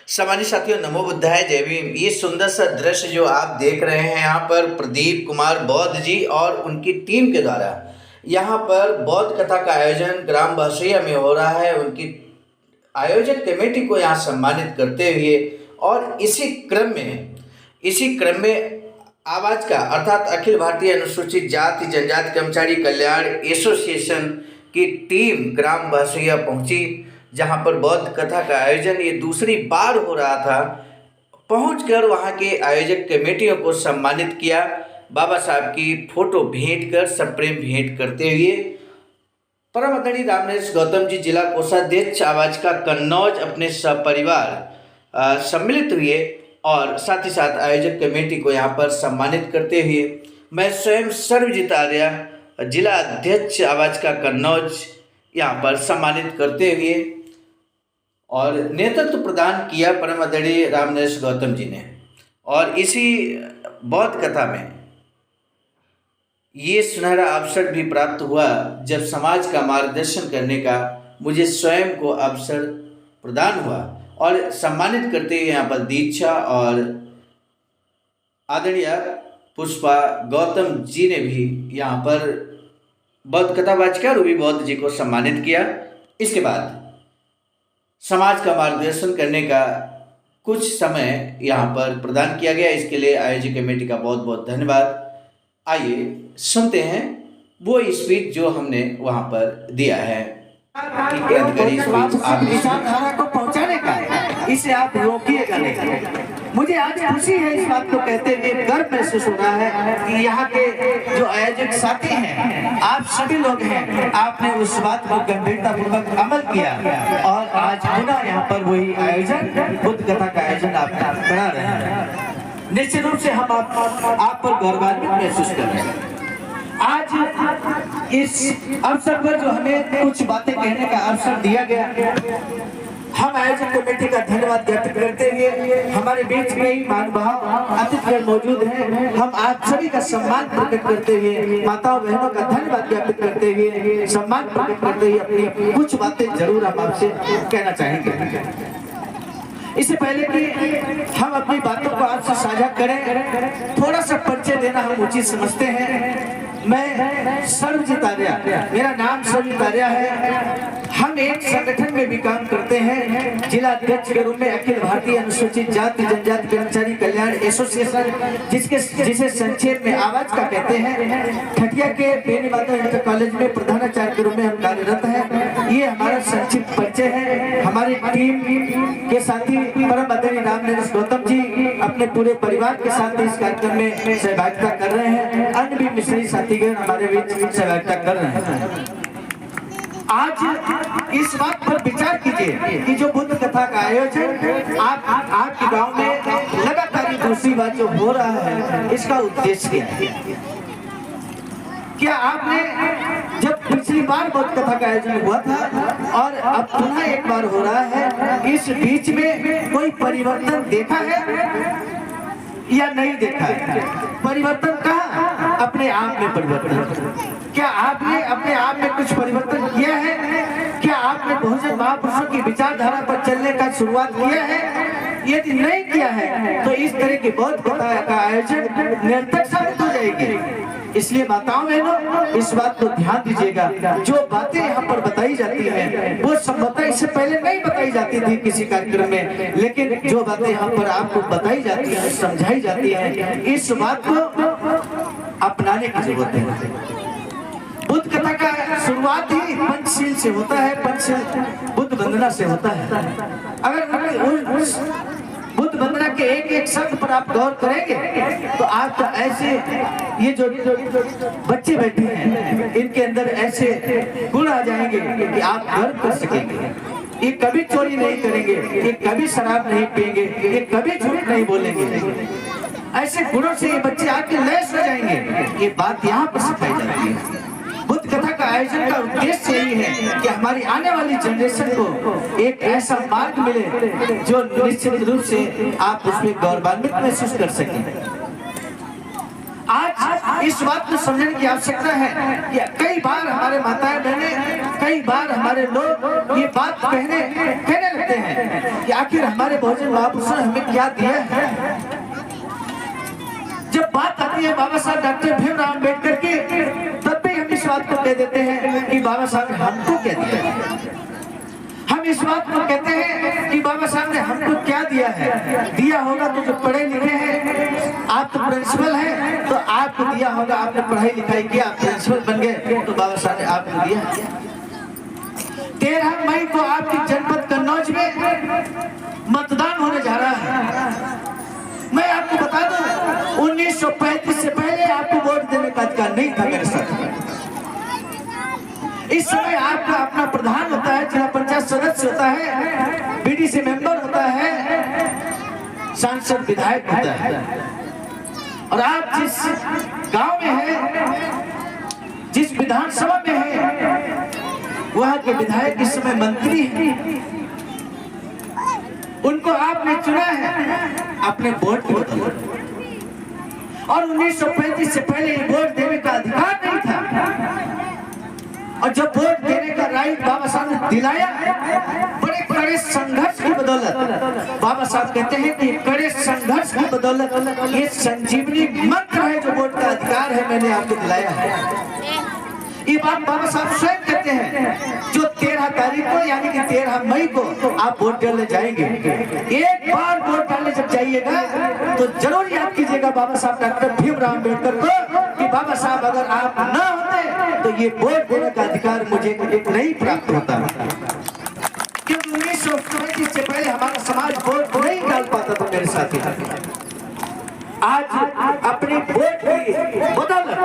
सम्मानित साथियों, नमो बुद्धाय, जय भीम। ये सुंदर सा दृश्य जो आप देख रहे हैं यहाँ पर प्रदीप कुमार बौद्ध जी और उनकी टीम के द्वारा यहाँ पर बौद्ध कथा का आयोजन ग्राम बहसैया में हो रहा है। उनकी आयोजक कमेटी को यहाँ सम्मानित करते हुए और इसी क्रम में आवाज का अर्थात अखिल भारतीय अनुसूचित जाति जनजाति कर्मचारी कल्याण एसोसिएशन की टीम ग्राम बहसैया पहुंची, जहां पर बौद्ध कथा का आयोजन ये दूसरी बार हो रहा था। पहुंचकर वहां के आयोजक कमेटियों को सम्मानित किया, बाबा साहब की फोटो भेंट कर सप्रेम भेंट करते हुए परम आदरणीय रामनरेश गौतम जी जिला कोषाध्यक्ष आवाज का कन्नौज अपने सपरिवार सम्मिलित हुए और साथ ही साथ आयोजक कमेटी को यहाँ पर सम्मानित करते हुए मैं स्वयं सर्वजित आर्य जिला अध्यक्ष आवाज का कन्नौज यहाँ पर सम्मानित करते हुए और नेतृत्व प्रदान किया परम आदरणीय रामनरेश गौतम जी ने। और इसी बौद्ध कथा में ये सुनहरा अवसर भी प्राप्त हुआ जब समाज का मार्गदर्शन करने का मुझे स्वयं को अवसर प्रदान हुआ और सम्मानित करते हुए यहाँ पर दीक्षा और आदरणीय पुष्पा गौतम जी ने भी यहाँ पर बौद्ध कथावाचिका रूबी बौद्ध जी को सम्मानित किया। इसके बाद समाज का मार्गदर्शन करने का कुछ समय यहाँ पर प्रदान किया गया। इसके लिए आयोजक कमेटी का बहुत बहुत धन्यवाद। आइए सुनते हैं वो स्पीच जो हमने वहाँ पर दिया है। विचारधारा को पहुंचाने का इसे आप रोकिएगा नहीं। मुझे आज खुशी है इस बात को कहते हुए गर्व महसूस हो रहा है कि यहाँ के जो आयोजक साथी हैं, आप सभी लोग हैं, आपने उस बात को गंभीरता पूर्वक अमल किया और आज पुनः यहाँ पर वही आयोजन बुद्ध कथा का आयोजन आप करा रहे हैं। निश्चित रूप से हम आप पर गौरवान्वित महसूस कर रहे हैं। आज इस अवसर पर जो हमें कुछ बातें कहने का अवसर दिया गया, हम आयोजक कमेटी का धन्यवाद ज्ञापित करते हुए हमारे बीच में ही महानुभाव अतिथिगण मौजूद हैं। हम आप सभी का सम्मान प्रकट करते हुए, माताओं बहनों का धन्यवाद ज्ञापित करते हुए, सम्मान प्रकट करते हुए अपनी कुछ बातें जरूर हम आपसे कहना चाहेंगे। इससे पहले कि हम अपनी बातों को आपसे साझा करें, थोड़ा सा परिचय देना हम उचित समझते हैं। मैं सर्वजित आर्य, मेरा नाम सर्वजित आर्य है। हम एक संगठन में भी काम करते हैं, जिला अध्यक्ष के रूप में अखिल भारतीय अनुसूचित जाति जनजाति कर्मचारी कल्याण एसोसिएशन, जिसे संक्षेप में आवाज का कहते हैं। खटिया के बेनी माता इंटर कॉलेज में प्रधानाचार्य के रूप में हम कार्यरत हैं। ये हमारा संक्षिप्त परिचय है। हमारी टीम के साथी परम आदरणीय रामनरेश गौतम जी अपने पूरे परिवार के साथ इस कार्यक्रम में सहभागिता कर रहे हैं। अन्य भी मिश्री साथीगण हमारे बीच सहभागिता कर रहे हैं। आज इस बात पर विचार कीजिए कि जो बुद्ध कथा का आयोजन आपके गांव में लगातार दूसरी बार जो हो रहा है, इसका उद्देश्य क्या है? क्या आपने जब पिछली बार बौद्ध कथा का आयोजन हुआ था और अब पुनः एक बार हो रहा है, इस बीच में कोई परिवर्तन देखा है या नहीं देखा है? परिवर्तन कहाँ? अपने आप में परिवर्तन। क्या आपने अपने आप में कुछ परिवर्तन किया है? क्या आपने बहुजन महापुरुषों की विचारधारा पर चलने का शुरुआत किया है? यदि नहीं किया है तो इस तरह की बौद्ध कथा का आयोजन निरर्थक साबित हो जाएगी। इसलिए माताओं बहनों, इस बात को ध्यान दीजिएगा। जो बातें यहाँ पर बताई जाती हैं वो संभवतः इससे पहले नहीं बताई जाती थी किसी कार्यक्रम में, लेकिन जो बातें यहाँ पर आपको बताई जाती हैं, समझाई जाती हैं, इस बात को अपनाने की जरूरत है। बुद्ध कथा का शुरुआत ही पंचशील से होता है, पंचशील बुद्ध वंदना से होता है। अगर उस बुद्ध वंदना के एक एक शब्द पर आप गौर करेंगे तो आप ऐसे ये जो बच्चे बैठे हैं, इनके अंदर ऐसे गुण आ जाएंगे कि आप गर्व कर सकेंगे। ये कभी चोरी नहीं करेंगे, ये कभी शराब नहीं पिएंगे, ये कभी झूठ नहीं बोलेंगे। ऐसे गुणों से ये बच्चे आके लैस हो जाएंगे। ये बात यहाँ पर सिखाई जाती है। बुद्ध कथा का आयोजन का उद्देश्य यही है कि हमारी आने वाली जनरेशन को एक ऐसा मार्ग मिले जो निश्चित रूप से आप उसमें गौरवान्वित महसूस कर सकें। आज आज इस बात को समझने की आवश्यकता है कि कई बार हमारे माताएं बहनें, कई बार हमारे लोग ये बात कहने लगते हैं कि आखिर हमारे बहुजन महापुरुषों ने हमें क्या दिया है। जब बात आती है बाबा साहब डॉक्टर भीमराव अम्बेडकर की, तब भी हम इस बात को कह देते हैं कि बाबा साहब ने हमको क्या दिया। हम इस बात को कहते हैं कि बाबा साहब ने हमको क्या दिया है। दिया होगा तो जो पढ़े लिखे हैं, आप तो प्रिंसिपल हैं, तो आपको दिया होगा, आपने पढ़ाई लिखाई किया, आप प्रिंसिपल बन गए, तो बाबा साहब ने आपको दिया। 13 मई को आपकी जनपद कन्नौज में मतदान होने जा रहा है। मैं आपको बता दूं, 1935 से पहले आपको वोट देने का अधिकार नहीं था मेरे साथ। इस समय आपका अपना प्रधान होता है, जिला पंचायत सदस्य होता है, बीडीसी मेंबर होता है, सांसद विधायक होता है। और आप जिस गांव में हैं, जिस विधानसभा में हैं, वहां के विधायक इस समय मंत्री हैं। उनको आपने चुना है अपने वोट के बदौलत। और 1935 से पहले वोट देने का अधिकार नहीं था। और जब वोट देने का राइट बाबा साहब ने दिलाया, बड़े कड़े संघर्ष की बदौलत, बाबा साहब कहते हैं कि कड़े संघर्ष की बदौलत ये संजीवनी मंत्र है जो वोट का अधिकार है, मैंने आपको दिलाया है। ये बात बाबा साहब स्वयं कहते हैं। जो 13 तारीख को यानी कि 13 मई को आप वोट डालने जाएंगे, एक बार वोट डालने जब जाइएगा तो जरूर याद कीजिएगा बाबा साहब डॉक्टर भीमराव अम्बेडकर को कि बाबा साहब अगर आप न होते तो ये वोट देने का अधिकार मुझे नहीं प्राप्त होता। क्योंकि 1935 से पहले हमारा समाज वोट नहीं डाल पाता था मेरे साथी। आज अपनी वोट की बदौलत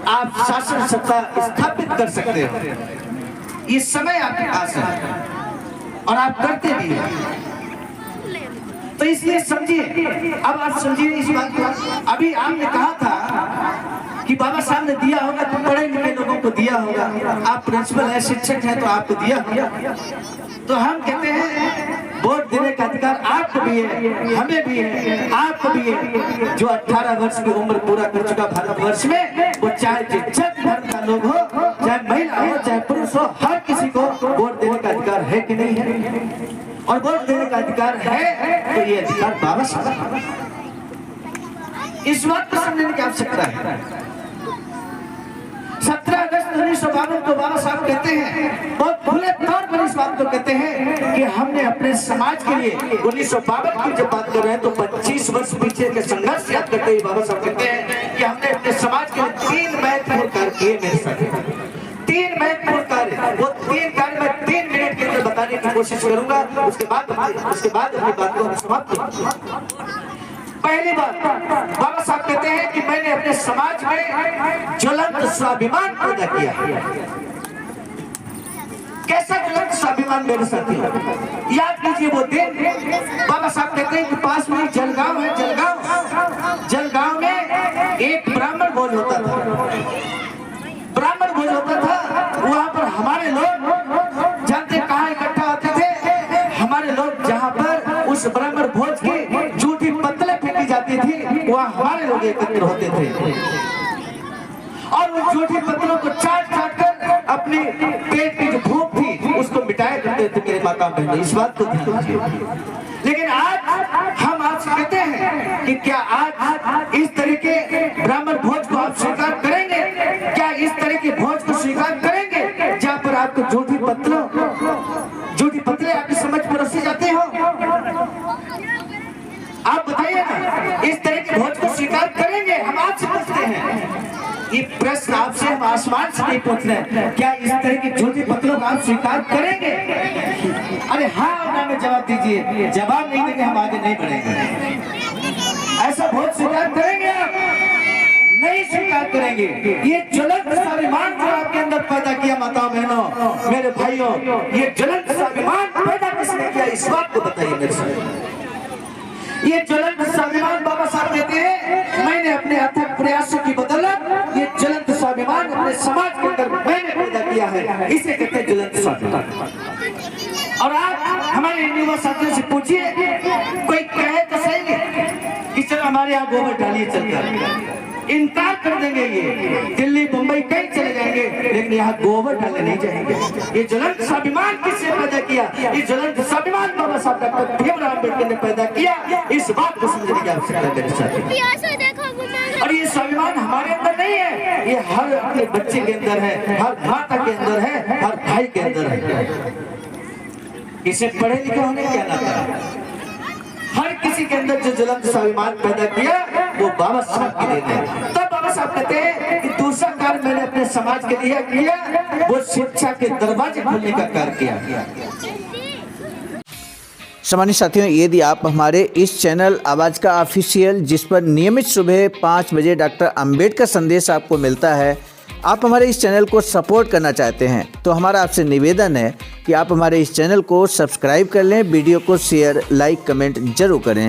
आप शासन सत्ता स्थापित कर सकते हो। ये समय आपके पास है और आप करते भी हैं। तो इसलिए समझिए, अब आप समझिए इस बात को। अभी आपने कहा था कि बाबा साहब ने दिया होगा तो पढ़े लिखे लोगों को दिया होगा, आप प्रिंसिपल है, शिक्षक है, तो आपको दिया होगा। तो हम कहते हैं वोट देने का अधिकार आपको भी है, हमें भी है, आपको भी है। जो 18 वर्ष की उम्र पूरा कर चुका भारतवर्ष में, वो चाहे जिस धर्म का लोग हो, चाहे महिला हो, चाहे पुरुष हो, हर किसी को वोट देने का अधिकार है कि नहीं है। और वोट देने का अधिकार है तो ये अधिकार बाबा साहब, इस बात को समझने की आवश्यकता है। 17 अगस्त 1952 को बाबा साहब कहते हैं, बहुत खुले तौर पर इस बात को कहते हैं कि हमने अपने समाज के लिए 1952 की जब बात कर रहे हैं तो 25 वर्ष पीछे के संघर्ष याद करते हुए बाबा साहब कहते हैं कि हमने अपने समाज के लिए 3 महत्वपूर्ण कार्य किए मेरे साथ। 3 महत्वपूर्ण कार्य, वो 3 कार्य मैं 3 मिनट के अंदर बताने की कोशिश करूंगा। उसके बाद अपनी बात को समाप्त करूंगा। पहली बात, बाबा साहब कहते हैं कि मैंने अपने समाज में ज्वलंत स्वाभिमान पैदा किया। कैसा ज्वलंत स्वाभिमान मेरे साथी? याद कीजिए वो दिन, बाबा साहब कहते हैं कि पास में जलगांव है, जलगांव में एक ब्राह्मण भोज होता था। वहां पर हमारे लोग जानते कहाँ इकट्ठा होते थे? हमारे लोग जहाँ पर उस ब्राह्मण भोज की झूठी पत्तलें फेंकी जाती थी, वहाँ हमारे लोग एकत्र होते थे और उन झूठी पत्तलों को चाट कर अपनी पेट की जो भूख थी उसको मिटाया करते थे मेरे माता बहनों। इस बात को ध्यान दीजिए। लेकिन आज हम आपसे कहते हैं कि क्या आज इस तरीके ब्राह्मण भोज को आप स्वीकार करेंगे? क्या इस तरह के भोज को स्वीकार करेंगे जहाँ पर आपको झूठी पत्तलें आपकी समझ परोसी जाती हो? आप बताइए ना, इस तरह के भोज को स्वीकार करेंगे? हम आपसे पूछते हैं, ये प्रश्न आपसे हम आसमान से नहीं पूछ रहे हैं। क्या इस तरह की झूठी पत्तलों को आप स्वीकार करेंगे? अरे हाँ ना में जवाब दीजिए। जवाब नहीं देंगे हम आगे नहीं बढ़ेंगे। ऐसा भोज स्वीकार करेंगे आप? नहीं स्वीकार करेंगे। ये ज्वलंत स्वाभिमान जो आपके अंदर पैदा किया माताओं बहनों मेरे भाइयों, ये ज्वलंत स्वाभिमान पैदा किसने किया? इस बात को बताइए मेरे साथ। ये ज्वलंत स्वाभिमान बाबा साहब कहते हैं मैंने अपने अथक प्रयासों की बदौलत ये ज्वलंत स्वाभिमान अपने समाज के अंदर मैंने पैदा किया है। इसे कहते हैं ज्वलंत स्वाभिमान। और आप हमारे युवा साथियों से पूछिए, कोई कहे तो सही कि चलो हमारे यहाँ गोबर डालिए चलकर, इनकार कर देंगे, ये दिल्ली मुंबई कहीं चले जाएंगे, लेकिन यहाँ गोबर डालने नहीं जाएंगे। ये ज्वलंत स्वाभिमान किसने पैदा किया? ये ज्वलंत स्वाभिमान बाबा साहब डॉक्टर भीमराव अम्बेडकर ने पैदा किया। इस बात को समझने की आवश्यकता मेरे साथ। और ये स्वाभिमान हमारे अंदर नहीं है, ये हर अपने बच्चे के अंदर है, हर माता के अंदर है, हर भाई के अंदर है। इसे पढ़े लिखे होने क्या नाता है? हर किसी के अंदर जो ज्वलंत स्वाभिमान पैदा किया वो बाबा साहब की देन है। तब बाबा साहब कहते हैं कि दूसरा कार्य मैंने अपने समाज के लिए किया, वो शिक्षा के दरवाजे खोलने का कार्य किया। सम्मानित साथियों, यदि आप हमारे इस चैनल आवाज़ का ऑफिशियल, जिस पर नियमित सुबह 5 बजे डॉक्टर अंबेडकर संदेश आपको मिलता है, आप हमारे इस चैनल को सपोर्ट करना चाहते हैं, तो हमारा आपसे निवेदन है कि आप हमारे इस चैनल को सब्सक्राइब कर लें, वीडियो को शेयर, लाइक, कमेंट जरूर करें।